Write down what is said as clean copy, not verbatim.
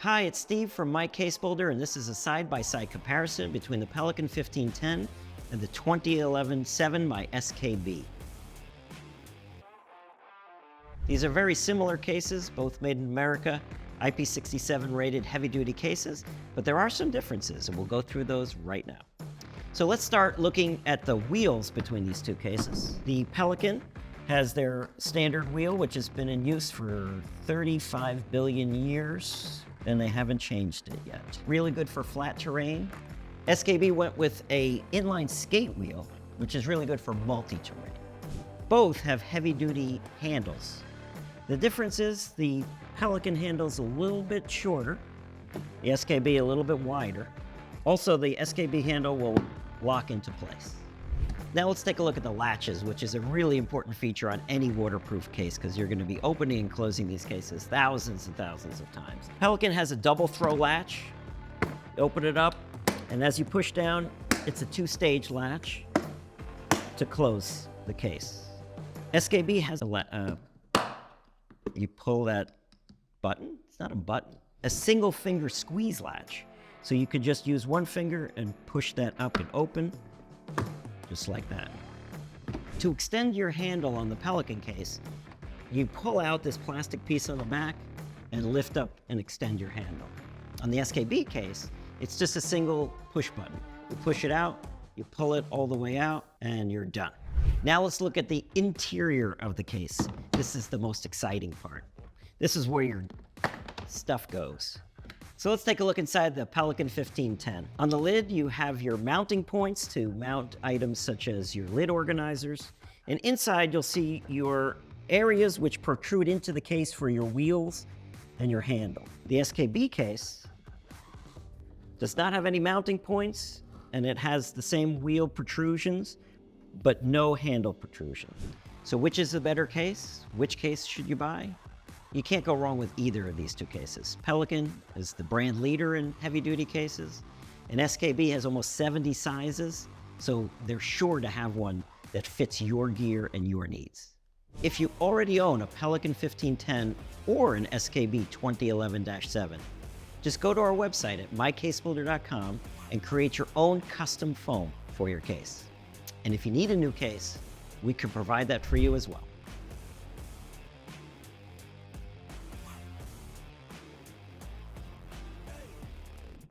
Hi, it's Steve from MyCaseBuilder, and this is a side-by-side comparison between the Pelican 1510 and the 2011 7 by SKB. These are very similar cases, both made in America, IP67 rated heavy-duty cases, but there are some differences, and we'll go through those right now. So let's start looking at the wheels between these two cases. The Pelican has their standard wheel, which has been in use for 35 billion years, and they haven't changed it yet. Really good for flat terrain. SKB went with a inline skate wheel, which is really good for multi-terrain. Both have heavy-duty handles. The difference is the Pelican handle's a little bit shorter, the SKB a little bit wider. Also, the SKB handle will lock into place. Now let's take a look at the latches, which is a really important feature on any waterproof case because you're going to be opening and closing these cases thousands and thousands of times. Pelican has a double throw latch. Open it up, and as you push down, it's a two-stage latch to close the case. SKB has you pull that button. It's not a button. A single finger squeeze latch. So you could just use one finger and push that up and open, just like that. To extend your handle on the Pelican case, you pull out this plastic piece on the back and lift up and extend your handle. On the SKB case, it's just a single push button. You push it out, you pull it all the way out, and you're done. Now let's look at the interior of the case. This is the most exciting part. This is where your stuff goes. So let's take a look inside the Pelican 1510. On the lid, you have your mounting points to mount items such as your lid organizers. And inside, you'll see your areas which protrude into the case for your wheels and your handle. The SKB case does not have any mounting points, and it has the same wheel protrusions, but no handle protrusion. So which is the better case? Which case should you buy? You can't go wrong with either of these two cases. Pelican is the brand leader in heavy-duty cases, and SKB has almost 70 sizes, so they're sure to have one that fits your gear and your needs. If you already own a Pelican 1510 or an SKB 2011-7, just go to our website at mycasebuilder.com and create your own custom foam for your case. And if you need a new case, we can provide that for you as well.